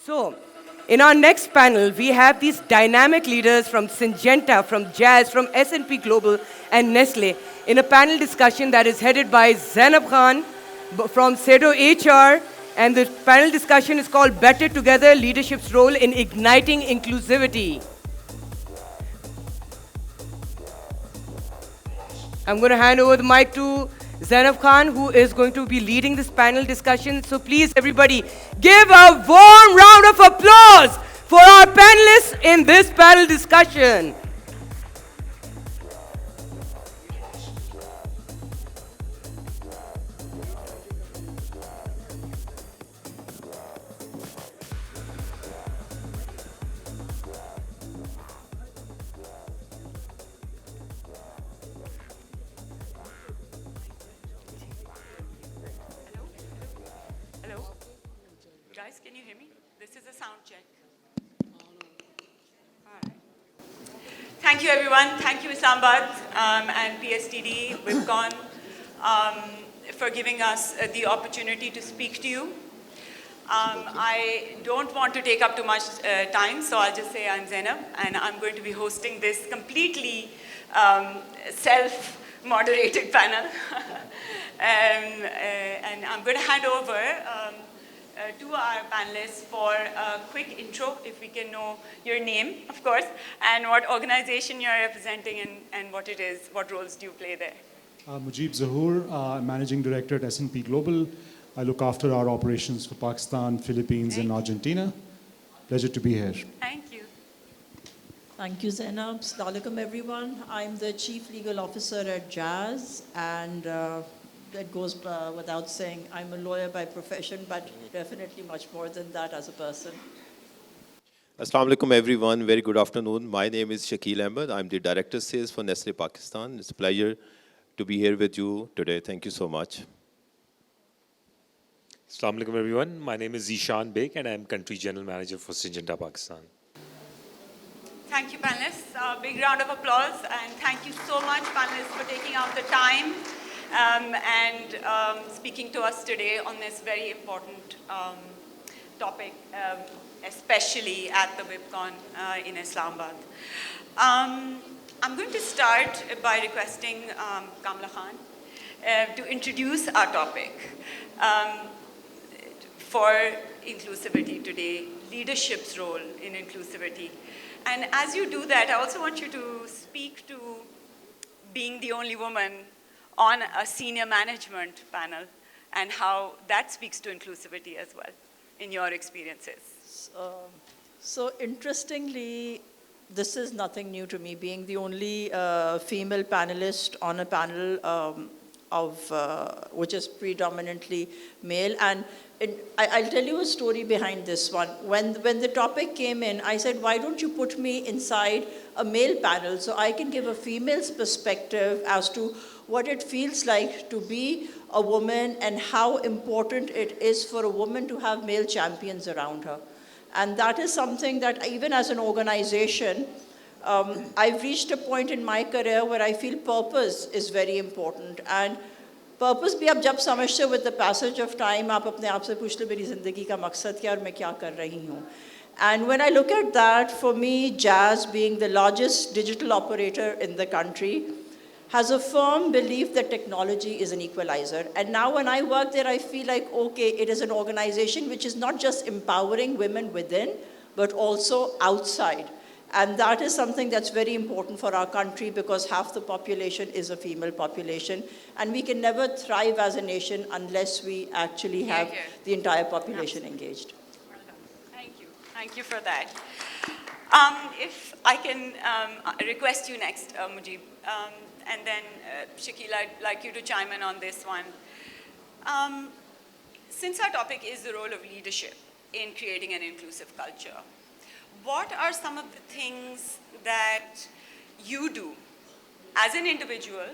So, in our next panel, we have these dynamic leaders from Syngenta, from Jazz, from S&P Global, and Nestle in a panel discussion that is headed by Zainab Khan from SEDO HR, and the panel discussion is called Better Together, Leadership's Role in Igniting Inclusivity. I'm going to hand over the mic to Zainab Khan, who is going to be leading this panel discussion. So please, everybody, give a warm round of applause for our panelists in this panel discussion. Can you hear me? This is a sound check. All right. Thank you, everyone. Thank you, Islamabad and PSTD, Wibcon, for giving us the opportunity to speak to you. I don't want to take up too much time, so I'll just say I'm Zainab, and I'm going to be hosting this completely self-moderated panel. And I'm going to hand over to our panelists for a quick intro, if we can know your name, of course, and what organization you're representing and what it is, what roles do you play there? Mujib Zahoor, I'm Managing Director at S&P Global. I look after our operations for Pakistan, Philippines, and Argentina. Pleasure to be here. Thank you. Thank you, Zainab. Assalamu alaikum, everyone. I'm the Chief Legal Officer at Jazz, and that goes without saying. I'm a lawyer by profession, but definitely much more than that as a person. Assalamu alaikum, everyone. Very good afternoon. My name is Shakeel Ahmad. I'm the Director of Sales for Nestle Pakistan. It's a pleasure to be here with you today. Thank you so much. Assalamu alaikum, everyone. My name is Zeeshan Baig, and I'm Country General Manager for Syngenta Pakistan. Thank you, panelists. Big round of applause, and thank you so much, panelists, for taking out the time and speaking to us today on this very important topic, especially at the Wibcon in Islamabad. I'm going to start by requesting Kamila Khan to introduce our topic for inclusivity today, leadership's role in inclusivity. And as you do that, I also want you to speak to being the only woman on a senior management panel and how that speaks to inclusivity as well in your experiences. So interestingly, this is nothing new to me, being the only female panelist on a panel which is predominantly male. And I'll tell you a story behind this one. When the topic came in, I said, why don't you put me inside a male panel so I can give a female's perspective as to what it feels like to be a woman and how important it is for a woman to have male champions around her. And that is something that even as an organization, I've reached a point in my career where I feel purpose is very important. And purpose भी आप जब समझते हो with the passage of time, आप अपने आप से पूछ लो मेरी ज़िंदगी का मकसद क्या और मैं क्या कर रही हूँ. And when I look at that, for me, Jazz, being the largest digital operator in the country, has a firm belief that technology is an equalizer. And now when I work there, I feel like, okay, it is an organization which is not just empowering women within, but also outside. And that is something that's very important for our country because half the population is a female population. And we can never thrive as a nation unless we actually have the entire population engaged. Thank you. Thank you for that. If I can request you next, Mujib, and then Shakeel, I'd like you to chime in on this one. Since our topic is the role of leadership in creating an inclusive culture, what are some of the things that you do as an individual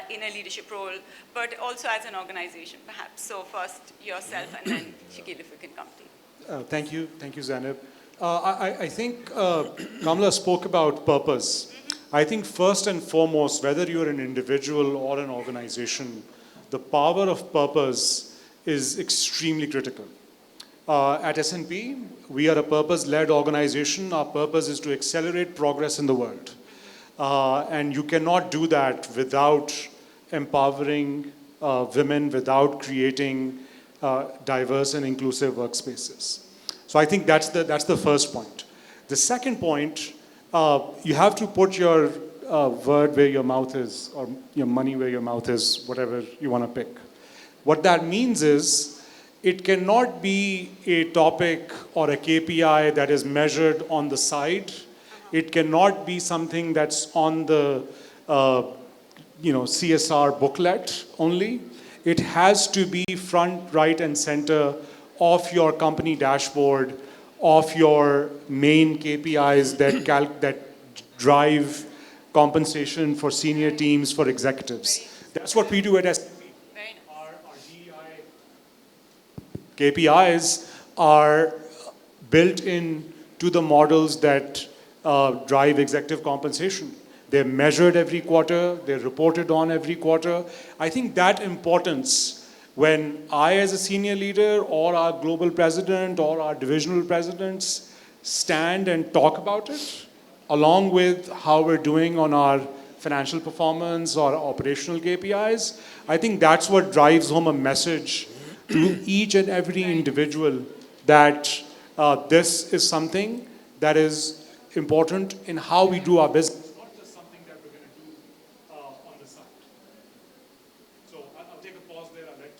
in a leadership role, but also as an organization, perhaps? So first yourself, and then Shakeel, if we can come to you. Thank you, Zainab. I think Kamila spoke about purpose. I think first and foremost, whether you're an individual or an organization, the power of purpose is extremely critical. At S&P, we are a purpose-led organization. Our purpose is to accelerate progress in the world. And you cannot do that without empowering women, without creating diverse and inclusive workspaces. So I think that's the first point. The second point, you have to put your word where your mouth is, or your money where your mouth is, whatever you want to pick. What that means is, it cannot be a topic or a KPI that is measured on the side. It cannot be something that's on the CSR booklet only. It has to be front, right, and center of your company dashboard, of your main KPIs that drive compensation for senior teams, for executives. That's what we do at S&P. KPIs are built into the models that drive executive compensation. They're measured every quarter, they're reported on every quarter. I think that importance, when I as a senior leader or our global president or our divisional presidents stand and talk about it, along with how we're doing on our financial performance or operational KPIs, I think that's what drives home a message to each and every individual that this is something that is important in how we do our business, not just something that we're going to do on the side. So I'll take a pause there. I'll let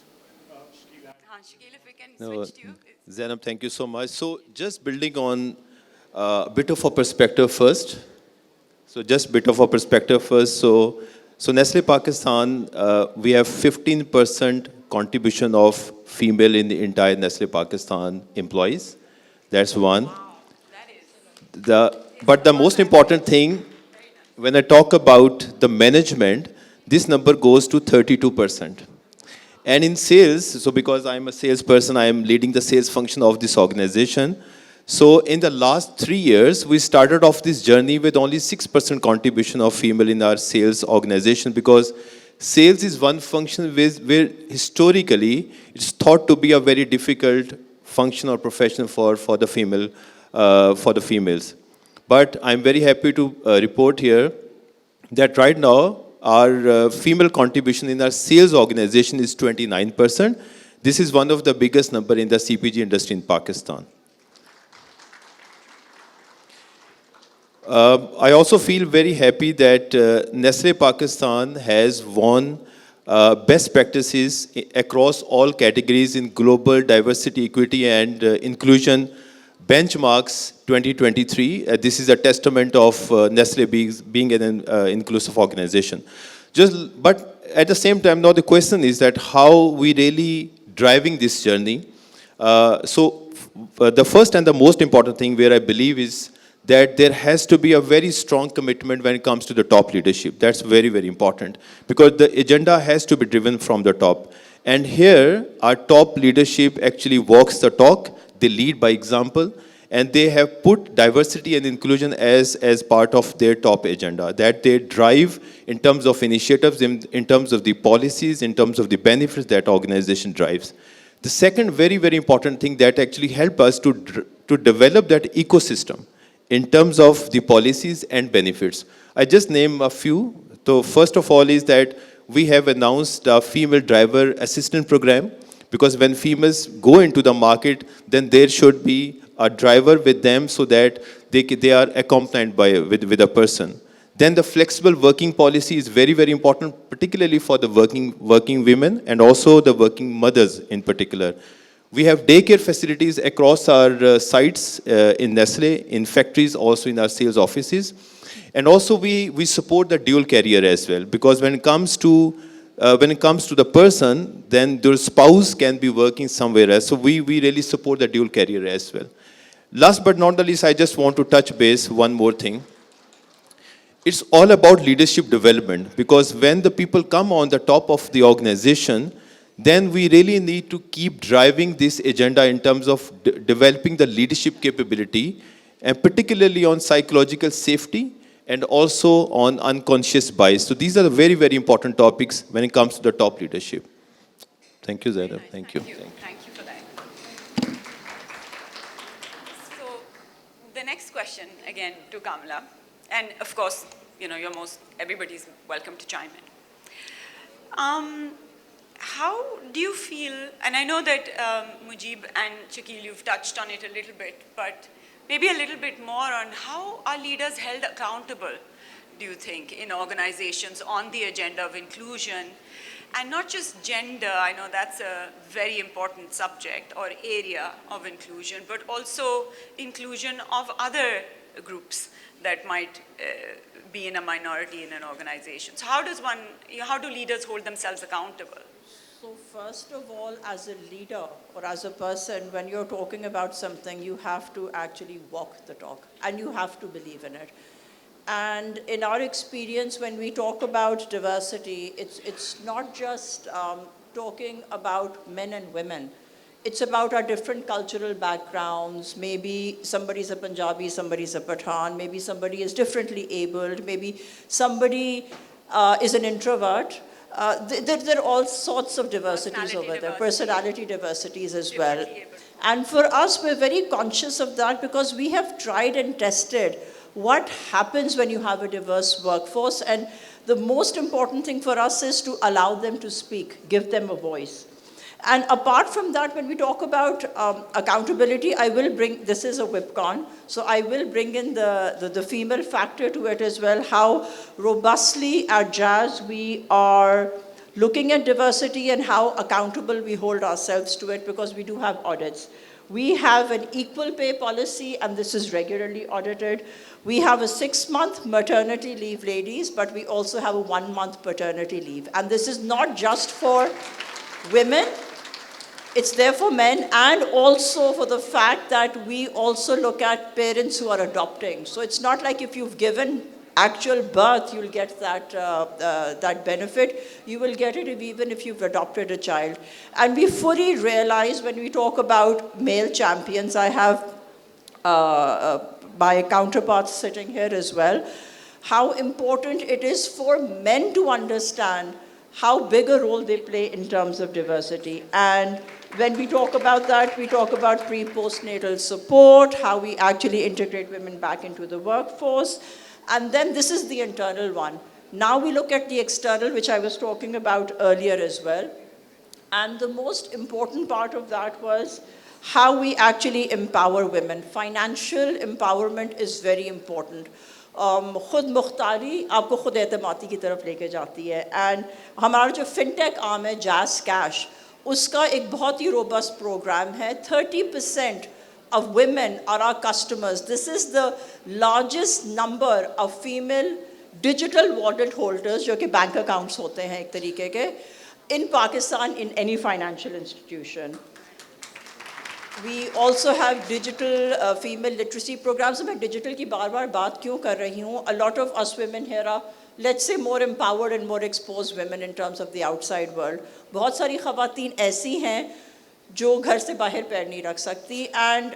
Shakeel add. Shakeel, if we can No, switch to you. Zainab, thank you so much. So just building on a bit of a perspective first. So Nestle Pakistan, we have 15% contribution of female in the entire Nestle Pakistan employees. That's one. But the most important thing, when I talk about the management, this number goes to 32%. And in sales, so because I'm a salesperson, I am leading the sales function of this organization. So in the last 3 years, we started off this journey with only 6% contribution of female in our sales organization, because sales is one function where historically it's thought to be a very difficult function or profession for the females. But I'm very happy to report here that right now our female contribution in our sales organization is 29%. This is one of the biggest number in the CPG industry in Pakistan. I also feel very happy that Nestle Pakistan has won best practices across all categories in global diversity, equity, and inclusion benchmarks 2023. This is a testament of Nestle being an inclusive organization. But at the same time, now the question is that how we really driving this journey. The first and the most important thing where I believe is that there has to be a very strong commitment when it comes to the top leadership. That's very, very important, because the agenda has to be driven from the top. And here, our top leadership actually walks the talk. They lead by example, and they have put diversity and inclusion as part of their top agenda, that they drive in terms of initiatives, in terms of the policies, in terms of the benefits that organization drives. The second very, very important thing that actually help us to develop that ecosystem in terms of the policies and benefits. I just name a few. So first of all is that we have announced a female driver assistant program, because when females go into the market, then there should be a driver with them so that they are accompanied with a person. Then the flexible working policy is very, very important, particularly for the working women and also the working mothers in particular. We have daycare facilities across our sites in Nestle, in factories, also in our sales offices. And also we support the dual career as well, because when it comes to the person, then their spouse can be working somewhere else. So we really support the dual career as well. Last but not the least, I just want to touch base one more thing. It's all about leadership development, because when the people come on the top of the organization, then we really need to keep driving this agenda in terms of developing the leadership capability, and particularly on psychological safety and also on unconscious bias. So these are the very, very important topics when it comes to the top leadership. Thank you, Zainab. Thank you. Thank you for that. next question, again, to Kamila. And of course, everybody's welcome to chime in. How do you feel, and I know that Mujib and Shakeel, you've touched on it a little bit, but maybe a little bit more on how are leaders held accountable, do you think, in organizations on the agenda of inclusion? And not just gender, I know that's a very important subject or area of inclusion, but also inclusion of other groups that might be in a minority in an organization. So how do leaders hold themselves accountable? So first of all, as a leader or as a person, when you're talking about something, you have to actually walk the talk and you have to believe in it. And in our experience, when we talk about diversity, it's not just talking about men and women. It's about our different cultural backgrounds. Maybe somebody's a Punjabi, somebody's a Pathan, maybe somebody is differently abled, maybe somebody is an introvert. There are all sorts of diversities over there, personality diversities as well. And for us, we're very conscious of that because we have tried and tested what happens when you have a diverse workforce. And the most important thing for us is to allow them to speak, give them a voice. And apart from that, when we talk about accountability, I will bring, this is a Wibcon, so I will bring in the female factor to it as well, how robustly at Jazz we are looking at diversity and how accountable we hold ourselves to it, because we do have audits. We have an equal pay policy, and this is regularly audited. We have a 6-month maternity leave, ladies, but we also have a 1-month paternity leave. And this is not just for women, it's there for men, and also for the fact that we also look at parents who are adopting. So it's not like if you've given actual birth, you'll get that benefit. You will get it even if you've adopted a child. And we fully realize when we talk about male champions, I have my counterparts sitting here as well, how important it is for men to understand how big a role they play in terms of diversity. And when we talk about that, we talk about pre-postnatal support, how we actually integrate women back into the workforce. And then this is the internal one. Now we look at the external, which I was talking about earlier as well. And the most important part of that was how we actually empower women. Financial empowerment is very important. खुद मुख्तारी आपको खुद एतमादी की तरफ लेके जाती है. And हमारा जो fintech arm है, Jazz Cash, उसका एक बहुत ही robust program है. 30% of women are our customers. This is the largest number of female digital wallet holders, जो कि bank accounts होते हैं एक तरीके के, in Pakistan in any financial institution. We also have digital female literacy programs. मैं digital की बार-बार बात क्यों कर रही हूँ? A lot of us women here are, let's say, more empowered and more exposed women in terms of the outside world. बहुत सारी ख़वातीन ऐसी हैं जो घर से बाहर पैर नहीं रख सकती, and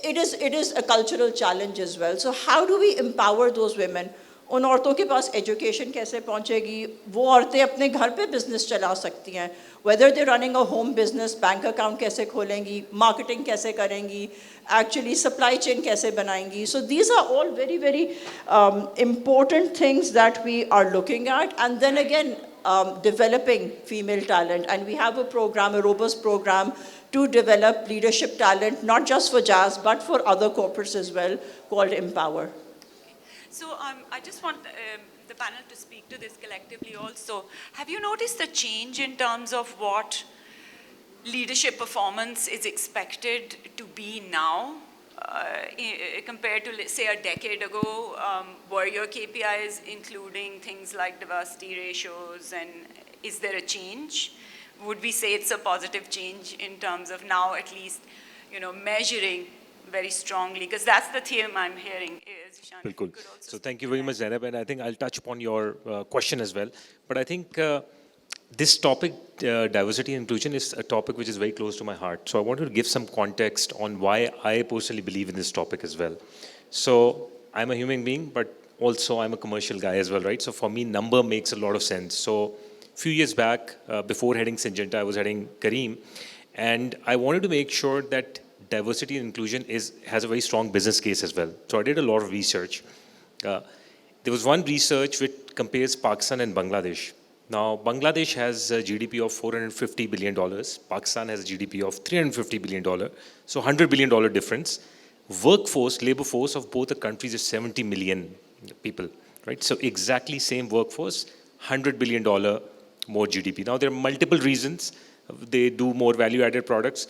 it is a cultural challenge as well. So how do we empower those women? उन औरतों के पास education कैसे पहुँचेगी? वो औरतें अपने घर पे business चला सकती हैं. Whether they're running a home business, bank account कैसे खोलेंगी, marketing कैसे करेंगी, actually supply chain कैसे बनाएंगी. So these are all very, very important things that we are looking at. And then again, developing female talent. And we have a program, a robust program to develop leadership talent, not just for Jazz, but for other corporates as well, called Empower. So I just want the panel to speak to this collectively also. Have you noticed the change in terms of what leadership performance is expected to be now compared to, say, a decade ago? Were your KPIs including things like diversity ratios, and is there a change? Would we say it's a positive change in terms of now at least, measuring very strongly? Because that's the theme I'm hearing. Cool. So thank you very much, Zainab, and I think I'll touch upon your question as well. But I think this topic, diversity and inclusion, is a topic which is very close to my heart. So I wanted to give some context on why I personally believe in this topic as well. So I'm a human being, but also I'm a commercial guy as well, right? So for me, number makes a lot of sense. So a few years back, before heading Syngenta, I was heading Kareem, and I wanted to make sure that diversity and inclusion has a very strong business case as well. So I did a lot of research. There was one research which compares Pakistan and Bangladesh. Now, Bangladesh has a GDP of $450 billion. Pakistan has a GDP of $350 billion. So $100 billion difference. Workforce, labor force of both the countries is 70 million people, right? So exactly same workforce, $100 billion more GDP. Now, there are multiple reasons. They do more value-added products,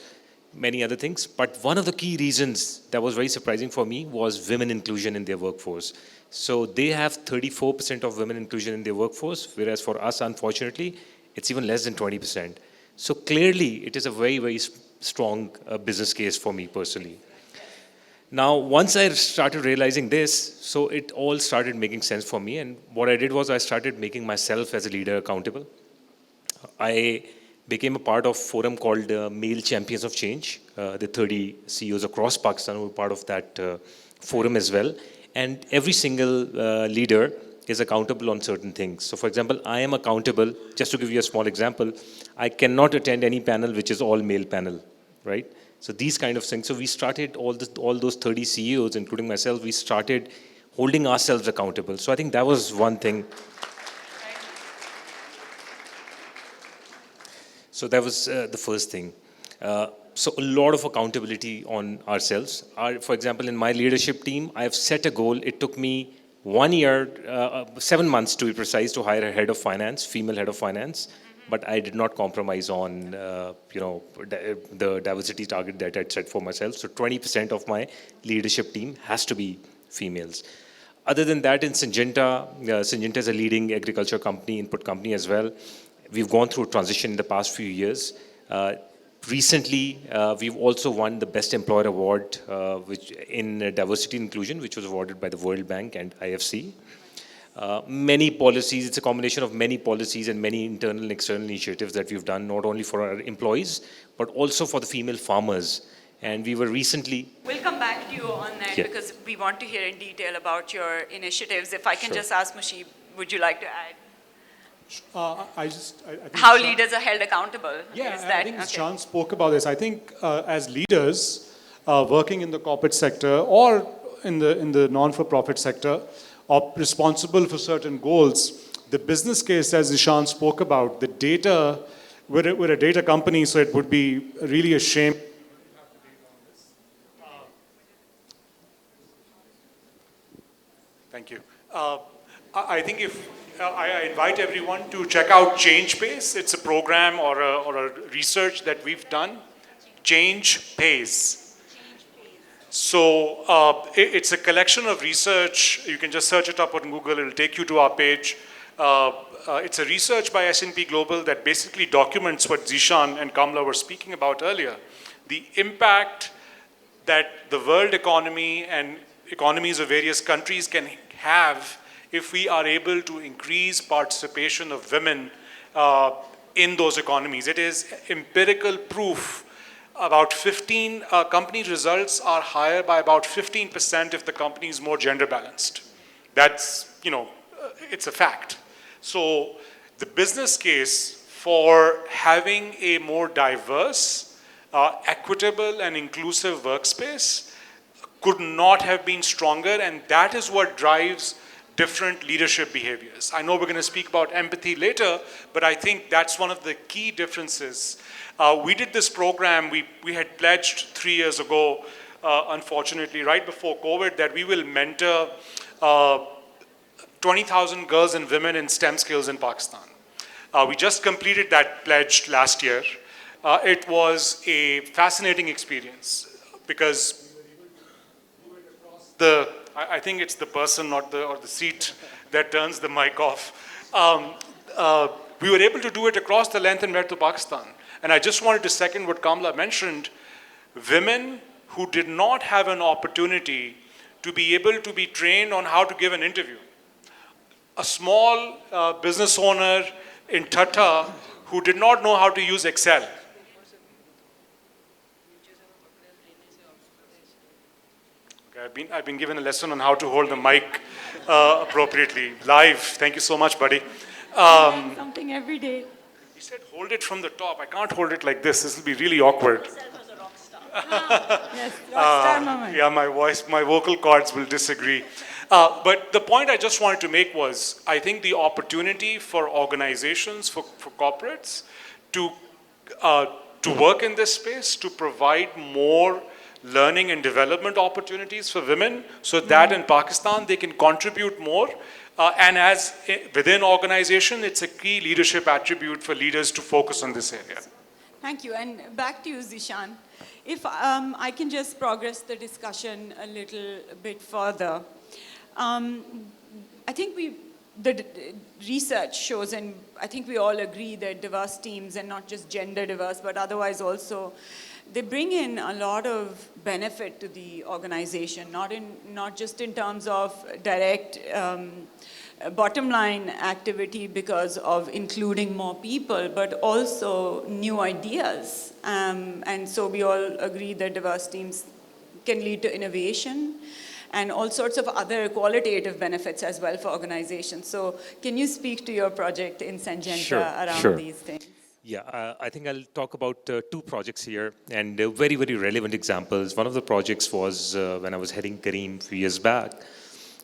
many other things. But one of the key reasons that was very surprising for me was women inclusion in their workforce. So they have 34% of women inclusion in their workforce, whereas for us, unfortunately, it's even less than 20%. So clearly, it is a very, very strong business case for me personally. Now, once I started realizing this, so it all started making sense for me. And what I did was I started making myself as a leader accountable. I became a part of a forum called Male Champions of Change. The 30 CEOs across Pakistan were part of that forum as well. And every single leader is accountable on certain things. So for example, I am accountable, just to give you a small example, I cannot attend any panel which is all male panel, right? So these kind of things. So we started all those 30 CEOs, including myself, we started holding ourselves accountable. So I think that was one thing. So that was the first thing. So a lot of accountability on ourselves. For example, in my leadership team, I have set a goal. It took me 1 year, 7 months to be precise, to hire a head of finance, female head of finance. But I did not compromise on, the diversity target that I'd set for myself. So 20% of my leadership team has to be females. Other than that, in Syngenta, Syngenta is a leading agriculture company, input company as well. We've gone through a transition in the past few years. Recently, we've also won the Best Employer Award which in Diversity and Inclusion, which was awarded by the World Bank and IFC. Many policies, it's a combination of many policies and many internal and external initiatives that we've done, not only for our employees, but also for the female farmers. And we were recently... We'll come back to you on that because we want to hear in detail about your initiatives. If I can just ask Mushib, would you like to add? I think how leaders are held accountable. Yeah, is that, I think Sean spoke about this. I think as leaders working in the corporate sector or in the non-for-profit sector are responsible for certain goals, the business case, as Zeeshan spoke about, the data, we're a data company, so it would be really a shame. Thank you. I think if I invite everyone to check out Change Pays. It's a program or a research that we've done. Change Pays. So it's a collection of research. You can just search it up on Google. It'll take you to our page. It's a research by S&P Global that basically documents what Zeeshan and Kamila were speaking about earlier. The impact that the world economy and economies of various countries can have if we are able to increase participation of women in those economies. It is empirical proof. About 15 company results are higher by about 15% if the company is more gender balanced. That's, it's a fact. So the business case for having a more diverse, equitable and inclusive workspace could not have been stronger, and that is what drives different leadership behaviors. I know we're going to speak about empathy later, but I think that's one of the key differences. We did this program, we had pledged 3 years ago, unfortunately, right before COVID, that we will mentor 20,000 girls and women in STEM skills in Pakistan. We just completed that pledge last year. It was a fascinating experience because I think it's the person, or the seat that turns the mic off. We were able to do it across the length and breadth of Pakistan. And I just wanted to second what Kamila mentioned. Women who did not have an opportunity to be able to be trained on how to give an interview. A small business owner in Tata who did not know how to use Excel. I've been given a lesson on how to hold the mic appropriately. Live. Thank you so much, buddy. Something every day. He said, hold it from the top. I can't hold it like this. This will be really awkward. Yes, rock star moment. Yeah, my vocal cords will disagree. But the point I just wanted to make was, I think the opportunity for organizations, for corporates, to work in this space, to provide more learning and development opportunities for women, so that in Pakistan they can contribute more. And as within organization, it's a key leadership attribute for leaders to focus on this area. Thank you. And back to you, Zeeshan. If I can just progress the discussion a little bit further. I think the research shows, and I think we all agree that diverse teams, and not just gender diverse, but otherwise also, they bring in a lot of benefit to the organization, not just in terms of direct bottom line activity because of including more people, but also new ideas. And so we all agree that diverse teams can lead to innovation and all sorts of other qualitative benefits as well for organizations. So can you speak to your project in Syngenta around these things? Yeah, I think I'll talk about two projects here, and very, very relevant examples. One of the projects was when I was heading Kareem a few years back.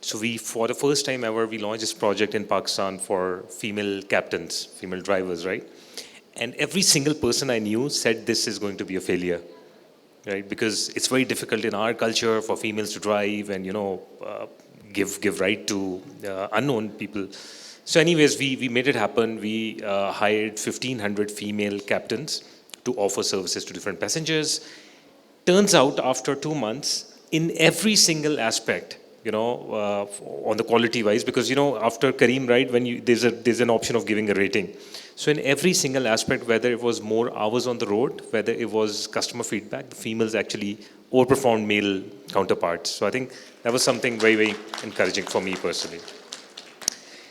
So for the first time ever, we launched this project in Pakistan for female captains, female drivers, right? And every single person I knew said this is going to be a failure, right? Because it's very difficult in our culture for females to drive and, give right to unknown people. So anyways, we made it happen. We hired 1,500 female captains to offer services to different passengers. Turns out after 2 months, in every single aspect, on the quality wise, because, after Kareem ride, there's an option of giving a rating. So in every single aspect, whether it was more hours on the road, whether it was customer feedback, the females actually overperformed male counterparts. So I think that was something very, very encouraging for me personally.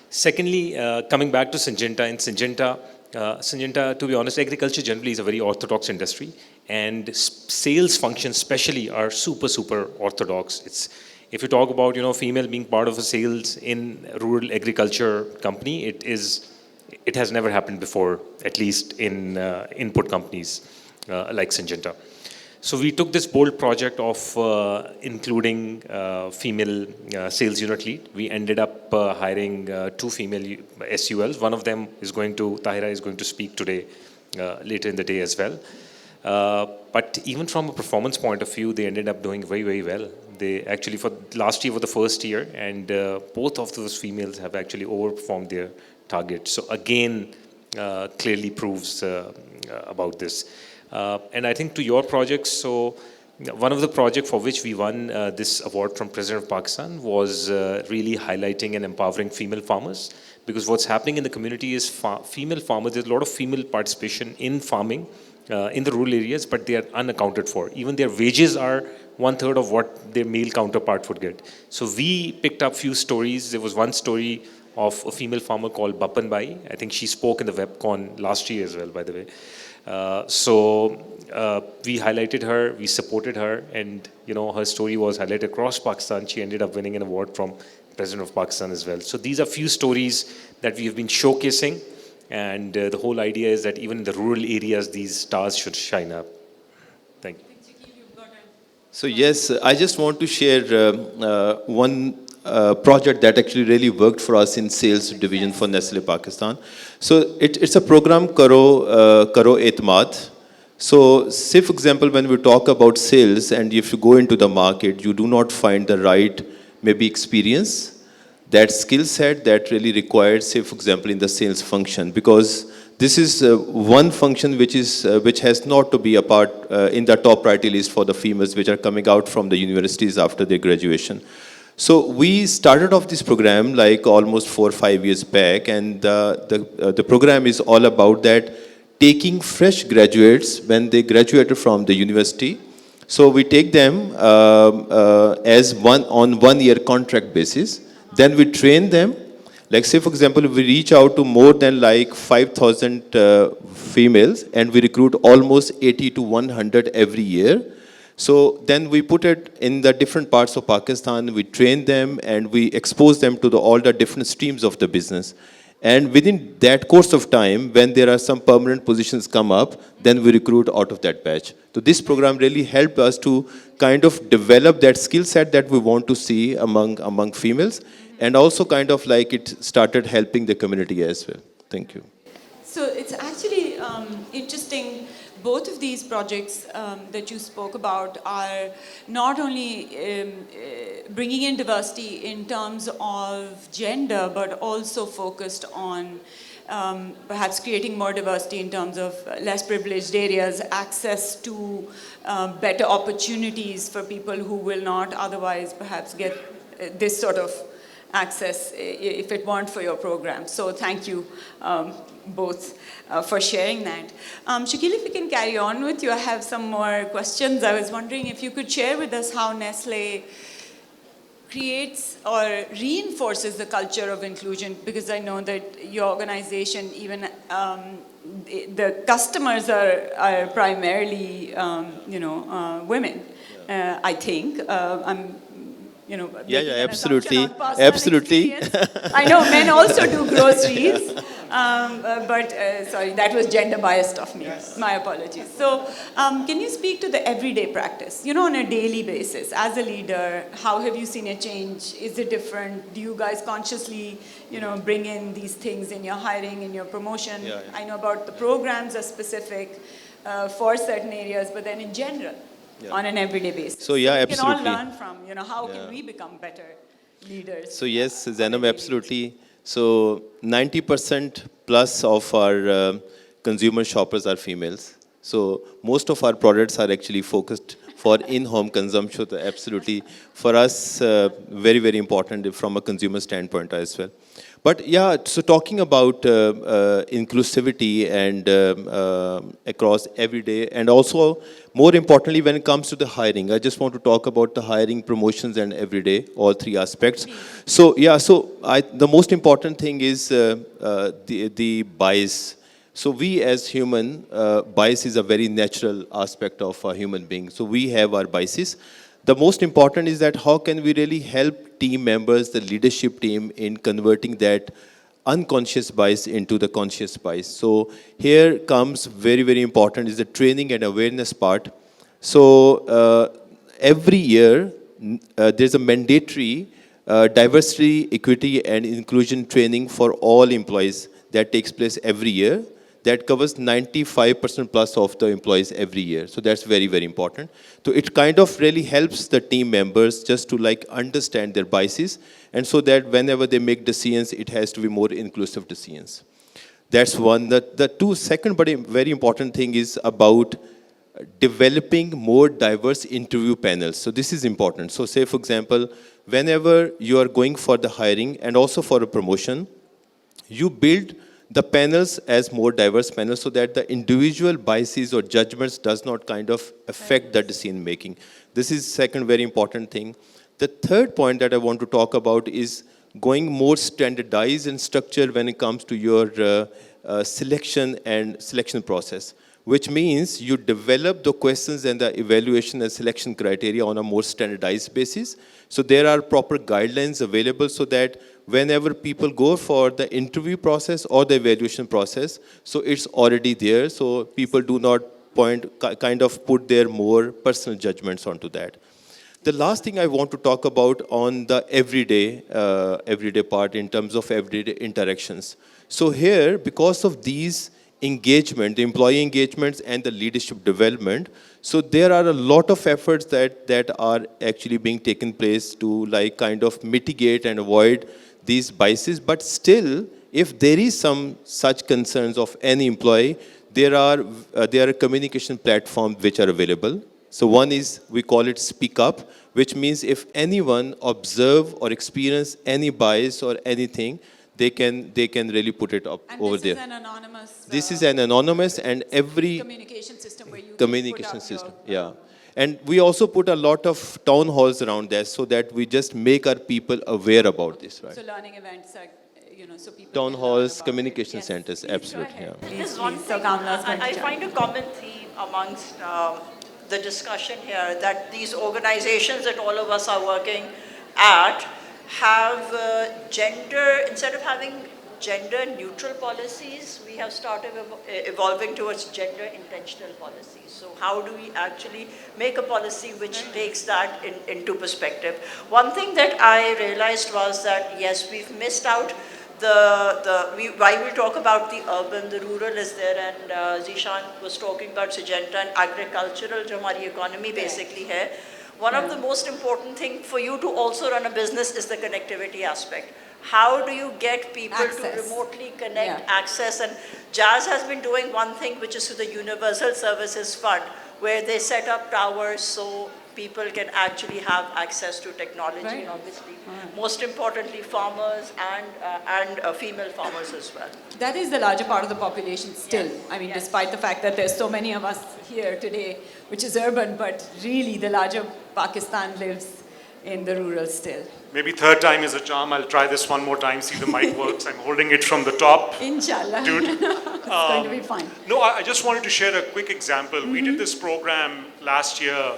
Secondly, coming back to Syngenta, Syngenta, to be honest, agriculture generally is a very orthodox industry, and sales functions especially are super, super orthodox. If you talk about, female being part of a sales in rural agriculture company, it has never happened before, at least in input companies like Syngenta. So we took this bold project of including female sales unit lead. We ended up hiring 2 female SULs. One of them Tahira is going to speak today, later in the day as well. But even from a performance point of view, they ended up doing very, very well. They actually, for last year, for the first year, and both of those females have actually overperformed their target. So again, clearly proves about this. And I think to your projects, so one of the projects for which we won this award from President of Pakistan was really highlighting and empowering female farmers. Because what's happening in the community is female farmers, there's a lot of female participation in farming in the rural areas, but they are unaccounted for. Even their wages are 1/3 of what their male counterpart would get. So we picked up few stories. There was one story of a female farmer called Bapan Bai. I think she spoke in the Wibcon last year as well, by the way. We highlighted her, we supported her, and her story was highlighted across Pakistan. She ended up winning an award from President of Pakistan as well. So these are few stories that we have been showcasing, and the whole idea is that even in the rural areas, these stars should shine up. Thank you. So yes, I just want to share one project that actually really worked for us in sales division for Nestle Pakistan. So it's a program Karo E'timad. So say for example, when we talk about sales and if you go into the market, you do not find the right maybe experience, that skill set that really required, say for example, in the sales function, because this is one function which has not to be a part in the top priority list for the females which are coming out from the universities after their graduation. So we started off this program like almost 4 or 5 years back, and the program is all about that, taking fresh graduates when they graduated from the university. So we take them as on 1 year contract basis. Then we train them. Like say for example, we reach out to more than like 5,000 females, and we recruit almost 80 to 100 every year. So then we put it in the different parts of Pakistan, we train them and we expose them to all the different streams of the business. And within that course of time, when there are some permanent positions come up, then we recruit out of that batch. So this program really helped us to kind of develop that skill set that we want to see among females, and also kind of like it started helping the community as well. Thank you. So it's actually interesting. Both of these projects that you spoke about are not only bringing in diversity in terms of gender, but also focused on perhaps creating more diversity in terms of less privileged areas, access to better opportunities for people who will not otherwise perhaps get this sort of access if it weren't for your program. So thank you both for sharing that. Shakeel, if you can carry on with you, I have some more questions. I was wondering if you could share with us how Nestle creates or reinforces the culture of inclusion, because I know that your organization, even the customers are primarily, women, I think. Yeah, making an absolutely, assumption on personal absolutely. experience. I know men also do groceries, but sorry, that was gender biased of me. Yes. My apologies. So, can you speak to the everyday practice? On a daily basis, as a leader, how have you seen a change? Is it different? Do you guys consciously, bring in these things in your hiring, in your promotion? Yeah. I know about the programs are specific for certain areas, but then in general. Yeah. On an everyday basis. So yeah, absolutely. We can all learn from, how can we become better leaders? So yes, Zainab, absolutely. So 90% plus of our consumer shoppers are females. So most of our products are actually focused for in-home consumption. So absolutely, for us, very, very important from a consumer standpoint as well. But yeah, so talking about inclusivity and across every day, and also more importantly when it comes to the hiring, I just want to talk about the hiring, promotions, and everyday, all three aspects. So yeah, so the most important thing is the bias. So we as human, bias is a very natural aspect of a human being. So we have our biases. The most important is that how can we really help team members, the leadership team, in converting that unconscious bias into the conscious bias. So here comes very, very important is the training and awareness part. So every year there's a mandatory diversity, equity, and inclusion training for all employees that takes place every year. That covers 95% plus of the employees every year. So that's very, very important. So it kind of really helps the team members just to like understand their biases, and so that whenever they make decisions, it has to be more inclusive decisions. That's one. The second but very important thing is about developing more diverse interview panels. So this is important. So say, for example, whenever you are going for the hiring and also for a promotion, you build the panels as more diverse panels so that the individual biases or judgments does not kind of affect the decision making. This is second very important thing. The third point that I want to talk about is going more standardized and structured when it comes to your selection process, which means you develop the questions and the evaluation and selection criteria on a more standardized basis. So there are proper guidelines available so that whenever people go for the interview process or the evaluation process, so it's already there. So people do not kind of put their more personal judgments onto that. The last thing I want to talk about on the everyday part in terms of everyday interactions. So here, because of these engagement, the employee engagements and the leadership development, so there are a lot of efforts that are actually being taken place to like kind of mitigate and avoid these biases. But still, if there is some such concerns of any employee, there are communication platforms which are available. So one is, we call it Speak Up, which means if anyone observe or experience any bias or anything, they can really put it up over there. And this is an anonymous. This is an anonymous and every communication system where you communication can put up system. your, Yeah. And we also put a lot of town halls around there so that we just make our people aware about this, right? So learning events are, so people Town can halls, learn about communication it. Yes. centers, Please absolutely. Go ahead. Yeah. Please, There's one please. thing So Kamala's going to I jump. find a common theme amongst the discussion here, that these organizations that all of us are working at have gender, instead of having gender neutral policies, we have started evolving towards gender intentional policies. So how do we actually make a policy which takes that into perspective? One thing that I realized was that, yes, we've missed out while we talk about the urban, the rural is there, and Zeeshan was talking about Syngenta and agricultural, जो हमारी economy basically है. One of the most important thing for you to also run a business is the connectivity aspect. How do you get people to remotely connect, access? And Jazz has been doing one thing, which is through the Universal Services Fund, where they set up towers so people can actually have access to technology, and obviously, most importantly, farmers and female farmers as well. That is the larger part of the population still. Yes. I mean, despite the fact that there's so many of us here today, which is urban, but really the larger Pakistan lives in the rural still. Maybe third time is a charm. I'll try this one more time, see the mic works. I'm holding it from the top. Inshallah. Dude. It's going to be fine. No, I just wanted to share a quick example. We did this program last year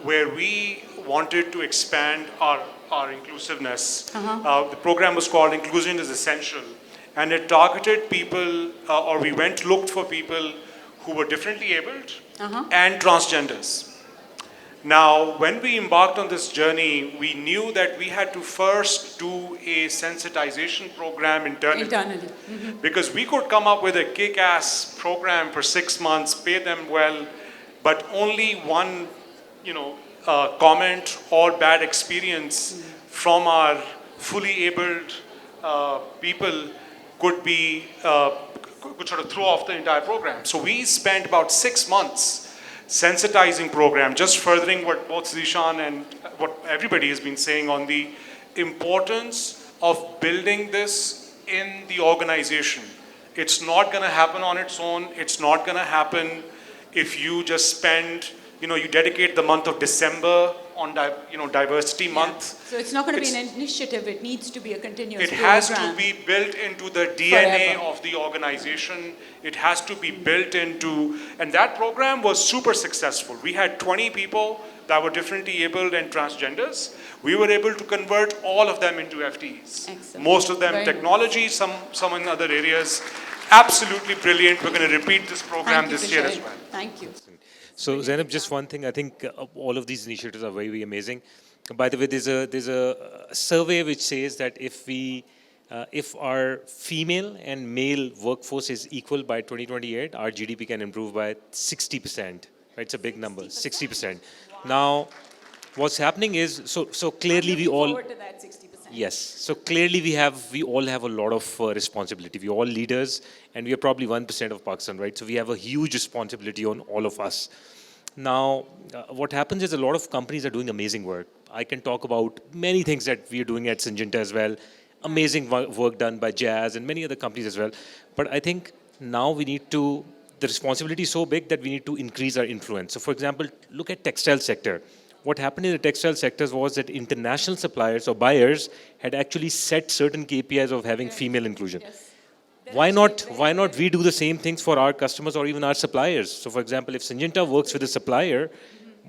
where we wanted to expand our inclusiveness. The program was called Inclusion is Essential. And it targeted people, or we looked for people who were differently abled and transgenders. Now, when we embarked on this journey, we knew that we had to first do a sensitization program internally. Because we could come up with a kick-ass program for 6 months, pay them well, but only one, comment or bad experience from our fully abled people could sort of throw off the entire program. So we spent about 6 months sensitizing program, just furthering what both Zeeshan and what everybody has been saying on the importance of building this in the organization. It's not going to happen on its own. It's not going to happen if you just spend, you dedicate the month of December on diversity month. So it's not going to be an initiative. It needs to be a continuous It program. has to be built into the DNA of the organization. It has to be built into, and that program was super successful. We had 20 people that were differently abled and transgenders. We were able to convert all of them into FTEs. Excellent. Most of them Very technology, some in other areas. Absolutely brilliant. We're going to repeat this program this year as well. Thank you. So Zainab, just one thing, I think all of these initiatives are very, very amazing. By the way, there's a survey which says that if our female and male workforce is equal by 2028, our GDP can improve by 60%. Right? It's a big number, 60%. Now, what's happening is, so clearly we all... Forward to that 60%. Yes. So clearly we all have a lot of responsibility. We're all leaders and we are probably 1% of Pakistan, right? So we have a huge responsibility on all of us. Now, what happens is a lot of companies are doing amazing work. I can talk about many things that we are doing at Syngenta as well. Amazing work done by Jazz and many other companies as well. But I think now the responsibility is so big that we need to increase our influence. So for example, look at textile sector. What happened in the textile sectors was that international suppliers or buyers had actually set certain KPIs of having female inclusion. Yes. Why not we do the same things for our customers or even our suppliers? So for example, if Syngenta works with a supplier,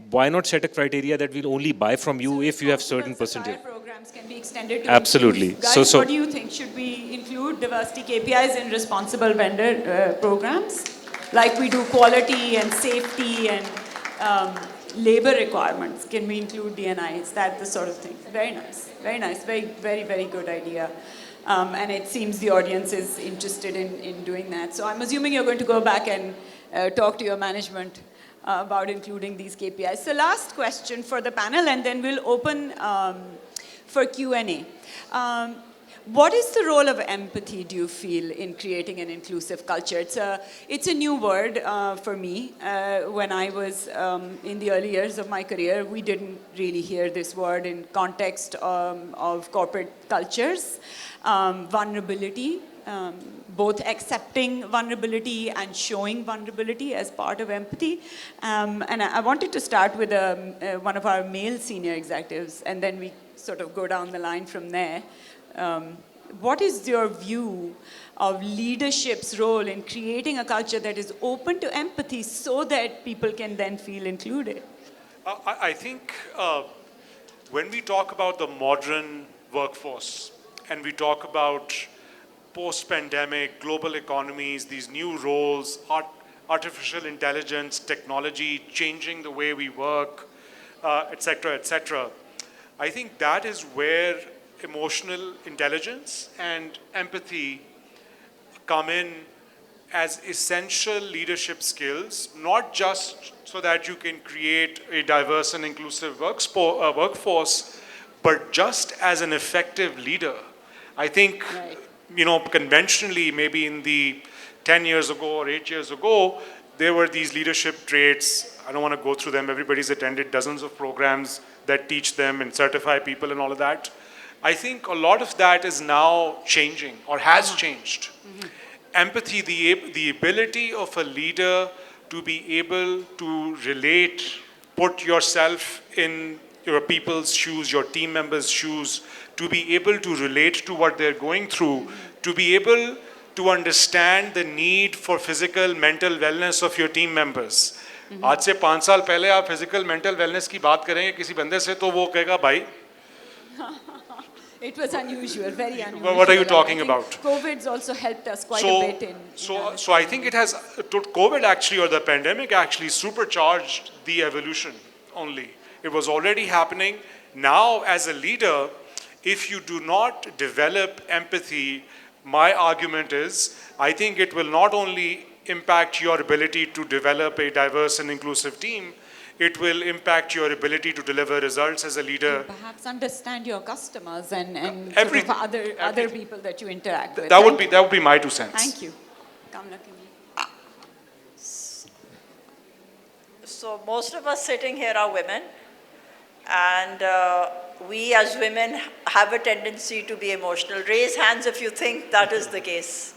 why not set a criteria that we'll only buy from you if you have certain percentage? Programs can be extended to Absolutely. include. Guys, So what do you think? Should we include diversity KPIs in responsible vendor programs? Like we do quality and safety and labor requirements. Can we include DNI? Is that the sort of thing? Very nice. Very nice. Very, very, very good idea. And it seems the audience is interested in doing that. So I'm assuming you're going to go back and talk to your management about including these KPIs. So last question for the panel, and then we'll open for Q&A. What is the role of empathy, do you feel, in creating an inclusive culture? It's a new word for me. When I was in the early years of my career, we didn't really hear this word in context of corporate cultures. Vulnerability, both accepting vulnerability and showing vulnerability as part of empathy. And I wanted to start with one of our male senior executives, and then we sort of go down the line from there. What is your view of leadership's role in creating a culture that is open to empathy so that people can then feel included? I think when we talk about the modern workforce and we talk about post-pandemic, global economies, these new roles, artificial intelligence, technology, changing the way we work, et cetera, et cetera. I think that is where emotional intelligence and empathy come in as essential leadership skills, not just so that you can create a diverse and inclusive workforce, but just as an effective leader. I think, conventionally, maybe in the 10 years ago or 8 years ago, there were these leadership traits. I don't want to go through them. Everybody's attended dozens of programs that teach them and certify people and all of that. I think a lot of that is now changing or has changed. Empathy, the ability of a leader to be able to relate, put yourself in your people's shoes, your team members' shoes, to be able to relate to what they're going through, to be able to understand the need for physical, mental wellness of your team members. आज से 5 साल पहले आप physical, mental wellness की बात करेंगे किसी बंदे से तो वो कहेगा भाई. It was unusual, very unusual. What are you talking about? COVID's also helped us quite a bit in. So I think it has, COVID actually, or the pandemic actually supercharged the evolution only. It was already happening. Now, as a leader, if you do not develop empathy, my argument is, I think it will not only impact your ability to develop a diverse and inclusive team, it will impact your ability to deliver results as a leader. And perhaps understand your customers and Everything. sort of other people that you interact with. That would be my 2 cents. Thank you. Kamila, can you? So most of us sitting here are women, and we as women have a tendency to be emotional. Raise hands if you think that is the case,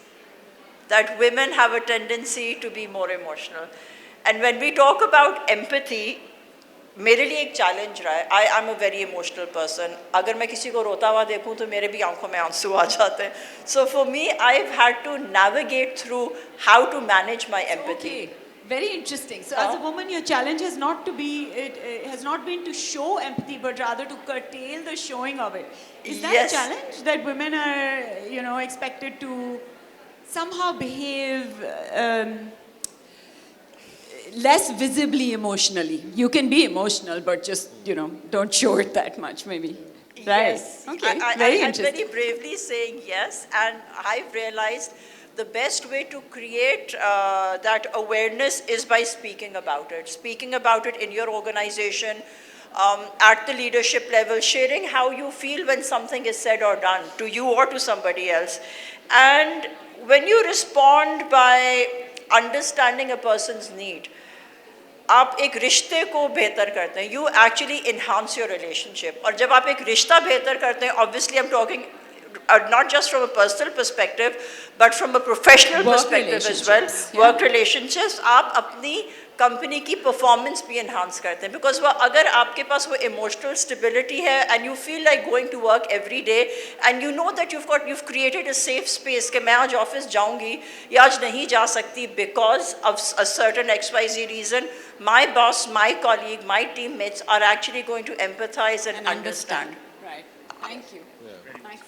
that women have a tendency to be more emotional. And when we talk about empathy, मेरे लिए एक challenge रहा है. I am a very emotional person. अगर मैं किसी को रोता हुआ देखूं तो मेरे भी आंखों में आंसू आ जाते हैं. So for me, I've had to navigate through how to manage my empathy. Okay. Very interesting. So as a woman, your challenge has not to be, it has not been to show empathy, but rather to curtail the showing of it. Is that Yes. a challenge that women are, expected to somehow behave less visibly emotionally? You can be emotional, but just, don't show it that much, maybe. Right. Yes. Okay. I Very am interesting. very bravely saying yes, and I've realized the best way to create that awareness is by speaking about it. Speaking about it in your organization, at the leadership level, sharing how you feel when something is said or done to you or to somebody else. And when you respond by understanding a person's need, आप एक रिश्ते को बेहतर करते हैं. You actually enhance your relationship. और जब आप एक रिश्ता बेहतर करते हैं, obviously I'm talking not just from a personal perspective, but from a professional perspective as well. Work relationships, आप अपनी कंपनी की परफॉर्मेंस भी enhance करते हैं. Because अगर आपके पास वो emotional stability है and you feel like going to work every day and you know that you've created a safe space कि मैं आज ऑफिस जाऊंगी या आज नहीं जा सकती because of a certain XYZ reason, my boss, my colleague, my teammates are actually going to empathize and understand. Right. Thank you. Nice.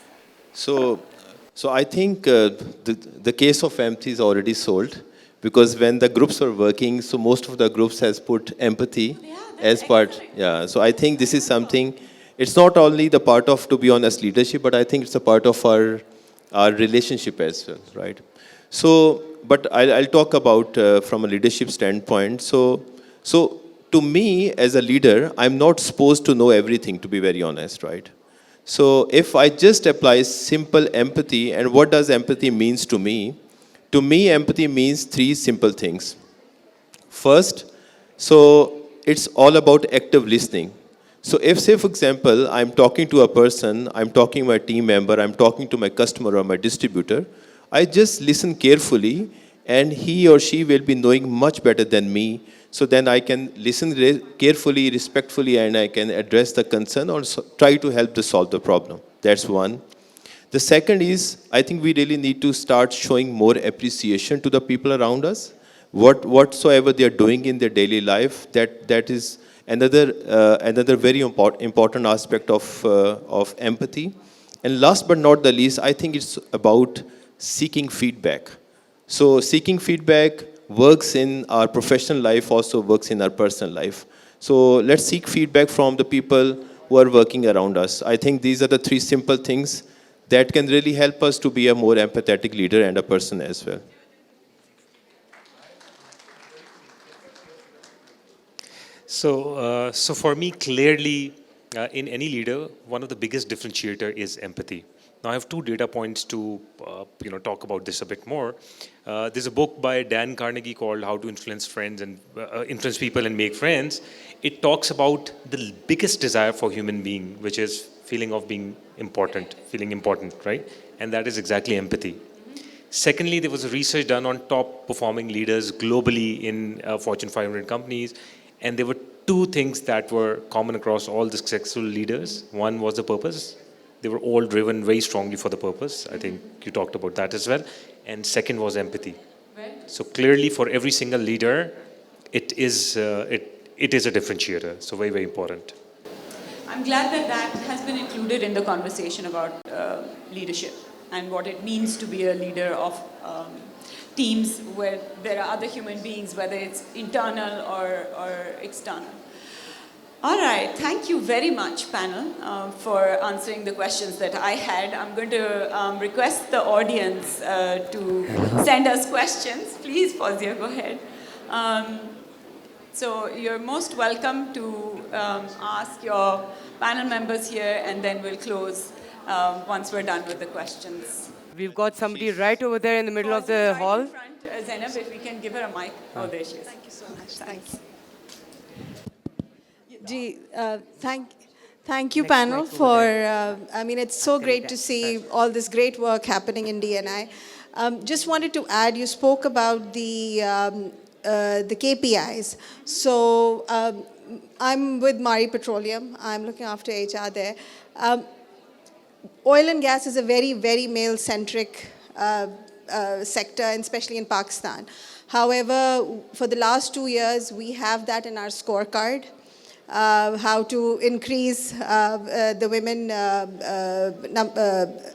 So I think the case of empathy is already sold, because when the groups are working, so most of the groups has put empathy as part. excellent. Yeah. So I think this is something. It's not only the part of, to be honest, leadership, but I think it's a part of our relationship as well, right? So, but I'll talk about from a leadership standpoint. So to me as a leader, I'm not supposed to know everything, to be very honest, right? So if I just apply simple empathy, and what does empathy means to me? To me, empathy means 3 simple things. First, so it's all about active listening. So if, say, for example, I'm talking to a person, I'm talking to my team member, I'm talking to my customer or my distributor, I just listen carefully, and he or she will be knowing much better than me. So then I can listen carefully, respectfully, and I can address the concern or try to help to solve the problem. That's one. The second is, I think we really need to start showing more appreciation to the people around us. Whatsoever they are doing in their daily life, that is another very important aspect of empathy. And last but not the least, I think it's about seeking feedback. So seeking feedback works in our professional life, also works in our personal life. So let's seek feedback from the people who are working around us. I think these are the three simple things that can really help us to be a more empathetic leader and a person as well. So for me, clearly, in any leader, one of the biggest differentiator is empathy. Now, I have two data points to talk about this a bit more. There's a book by Dan Carnegie called "How to Influence Friends and Influence People and Make Friends." It talks about the biggest desire for human being, which is feeling of being important, feeling important, right? And that is exactly empathy. Secondly, there was a research done on top performing leaders globally in Fortune 500 companies, and there were two things that were common across all the successful leaders. One was the purpose. They were all driven very strongly for the purpose. I think you talked about that as well. And second was empathy. Right. So clearly for every single leader, it is a differentiator. So very, very important. I'm glad that that has been included in the conversation about leadership and what it means to be a leader of teams where there are other human beings, whether it's internal or external. All right, thank you very much, panel, for answering the questions that I had. I'm going to request the audience to send us questions. Please, Fawzia, go ahead. So you're most welcome to ask your panel members here, and then we'll close once we're done with the questions. We've got somebody right over there in the middle of the hall. In front, Zainab, if we can give her a mic. Oh, there she is. Thank you so much. Thanks. Thank you, panel, for, I mean, it's so great to see all this great work happening in D&I. Just wanted to add, you spoke about the KPIs. So I'm with Mari Petroleum. I'm looking after HR there. Oil and gas is a very, very male-centric sector, and especially in Pakistan. However, for the last 2 years, we have that in our scorecard. How to increase the women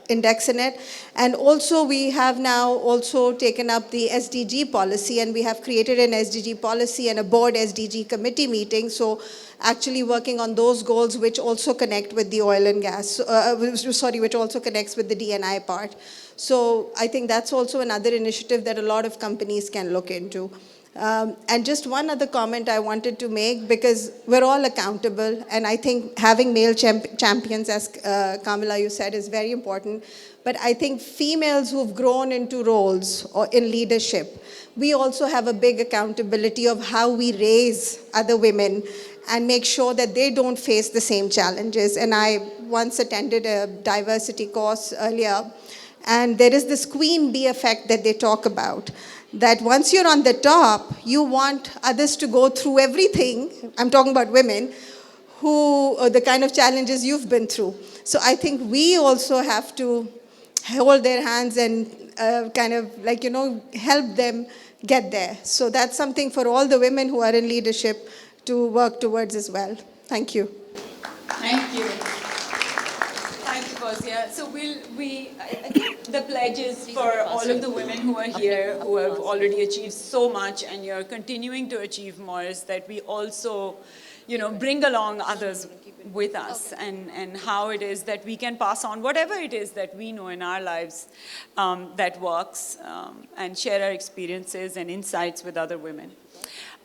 index in it. And also we have now also taken up the SDG policy, and we have created an SDG policy and a board SDG committee meeting. So actually working on those goals which also connect with the oil and gas, which also connects with the D&I part. So I think that's also another initiative that a lot of companies can look into. And just one other comment I wanted to make, because we're all accountable, and I think having male champions, as Kamila, you said, is very important. But I think females who've grown into roles or in leadership, we also have a big accountability of how we raise other women and make sure that they don't face the same challenges. And I once attended a diversity course earlier, and there is this queen bee effect that they talk about. That once you're on the top, you want others to go through everything. I'm talking about women, who the kind of challenges you've been through. So I think we also have to hold their hands and kind of like, help them get there. So that's something for all the women who are in leadership to work towards as well. Thank you. Thank you. Thank you, Fawzia. So I think the pledges for all of the women who are here, who have already achieved so much, and you're continuing to achieve more, is that we also, bring along others with us, and how it is that we can pass on whatever it is that we know in our lives that works, and share our experiences and insights with other women.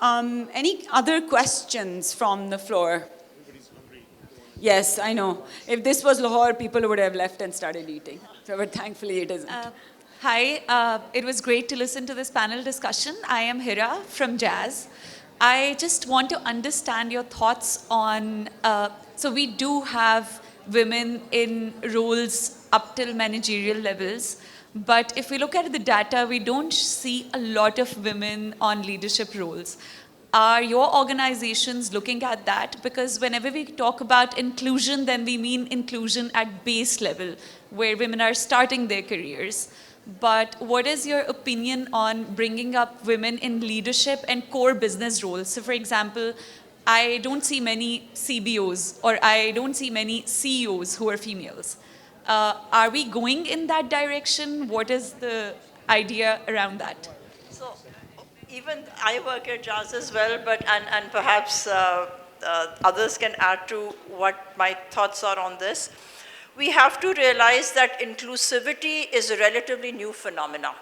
Any other questions from the floor? Yes, I know. If this was Lahore, people would have left and started eating. So, but thankfully it isn't. Hi, it was great to listen to this panel discussion. I am Hira from Jazz. I just want to understand your thoughts on, so we do have women in roles up till managerial levels, but if we look at the data, we don't see a lot of women on leadership roles. Are your organizations looking at that? Because whenever we talk about inclusion, then we mean inclusion at base level, where women are starting their careers. But what is your opinion on bringing up women in leadership and core business roles? So for example, I don't see many CBOs, or I don't see many CEOs who are females. Are we going in that direction? What is the idea around that? So even I work at Jazz as well, but and perhaps others can add to what my thoughts are on this. We have to realize that inclusivity is a relatively new phenomena.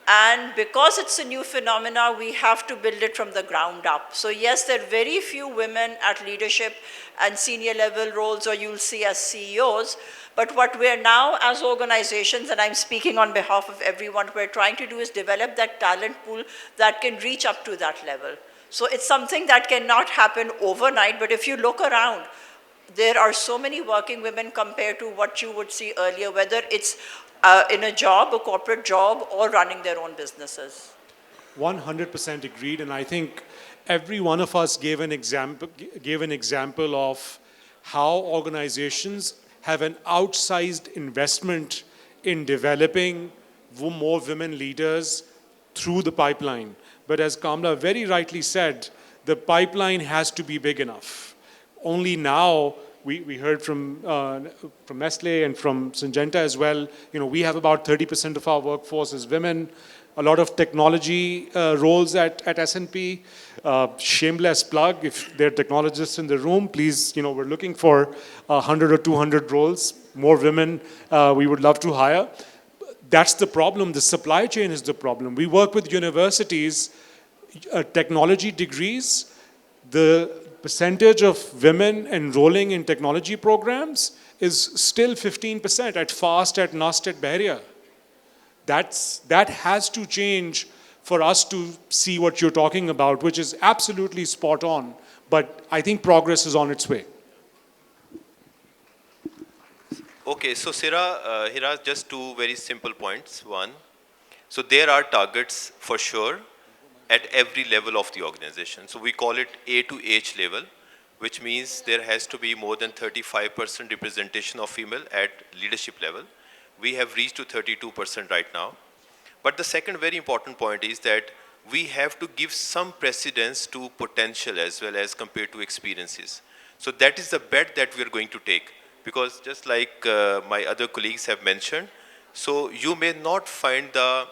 And because it's a new phenomena, we have to build it from the ground up. So yes, there are very few women at leadership and senior level roles, or you'll see as CEOs. But what we're now as organizations, and I'm speaking on behalf of everyone, we're trying to do is develop that talent pool that can reach up to that level. So it's something that cannot happen overnight, but if you look around, there are so many working women compared to what you would see earlier, whether it's in a job, a corporate job, or running their own businesses. 100% agreed, and I think every one of us gave an example of how organizations have an outsized investment in developing more women leaders through the pipeline. But as Kamila very rightly said, the pipeline has to be big enough. Only now, we heard from Nestle and from Syngenta as well, we have about 30% of our workforce is women, a lot of technology roles at S&P. Shameless plug, if there are technologists in the room, please, we're looking for 100 or 200 roles, more women we would love to hire. That's the problem. The supply chain is the problem. We work with universities, technology degrees, the percentage of women enrolling in technology programs is still 15% at FAST, at NUST, at Bahria. That has to change for us to see what you're talking about, which is absolutely spot on. But I think progress is on its way. Okay, so Hira, just two very simple points. One, so there are targets for sure at every level of the organization. So we call it A to H level, which means there has to be more than 35% representation of female at leadership level. We have reached to 32% right now. But the second very important point is that we have to give some precedence to potential as well as compared to experiences. So that is the bet that we are going to take. Because just like my other colleagues have mentioned, so you may not find the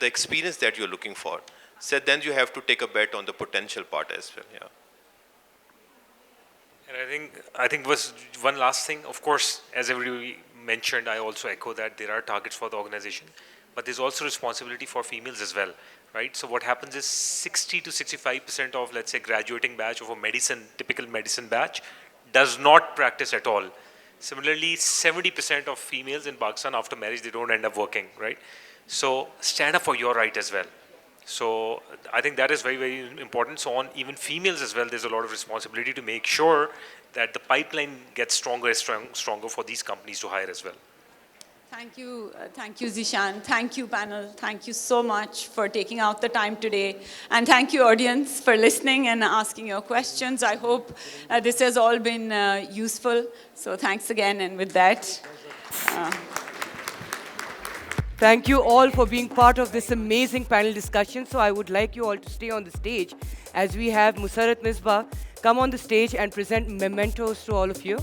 experience that you're looking for. So then you have to take a bet on the potential part as well. Yeah. And I think was one last thing. Of course, as everybody mentioned, I also echo that there are targets for the organization, but there's also responsibility for females as well, right? So what happens is 60 to 65% of, let's say, graduating batch of a typical medicine batch does not practice at all. Similarly, 70% of females in Pakistan after marriage, they don't end up working, right? So stand up for your right as well. So I think that is very, very important. So on even females as well, there's a lot of responsibility to make sure that the pipeline gets stronger for these companies to hire as well. Thank you, Zeeshan. Thank you, panel. Thank you so much for taking out the time today. And thank you, audience, for listening and asking your questions. I hope this has all been useful. So thanks again, and with that. Thank you all for being part of this amazing panel discussion. So I would like you all to stay on the stage as we have Musarrat Misbah come on the stage and present mementos to all of you.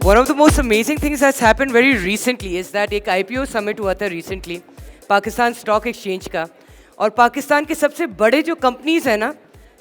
One of the most amazing things that's happened very recently is that एक IPO summit हुआ था recently, Pakistan Stock Exchange का, और पाकिस्तान के सबसे बड़े जो companies हैं ना,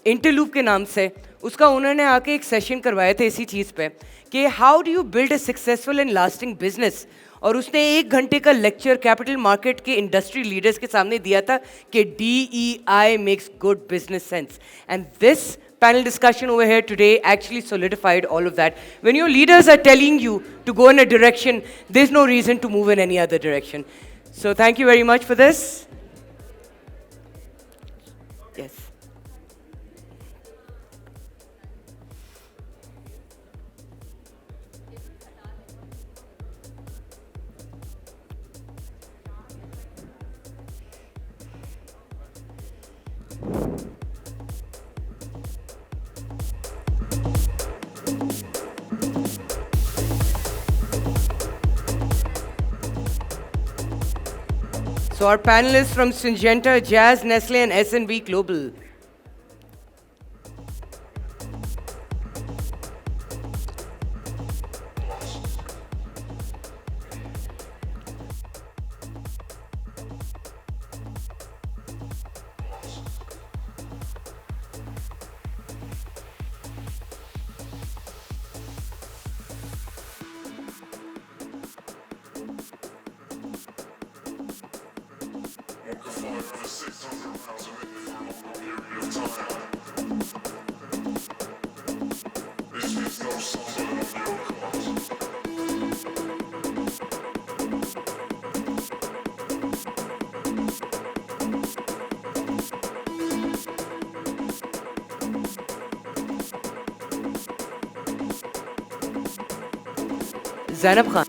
Interloop के नाम से, उसका उन्होंने आके एक session करवाया था इसी चीज़ पे, कि how do you build a successful and lasting business? और उसने 1 घंटे का lecture capital market के industry leaders के सामने दिया था कि DEI makes good business sense. And this panel discussion over here today actually solidified all of that. When your leaders are telling you to go in a direction, there's no reason to move in any other direction. So thank you very much for this. Yes. So our panelists from Syngenta, Jazz, Nestle, and S&P Global. Zainab Khan.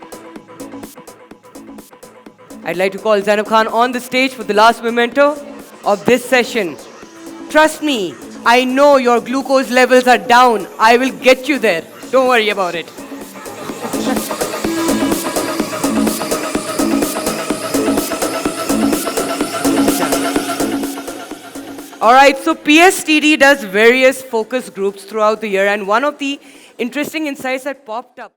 I'd like to call Zainab Khan on the stage for the last memento of this session. Trust me, I know your glucose levels are down. I will get you there. Don't worry about it. All right, so PSTD does various focus groups throughout the year, and one of the interesting insights that popped up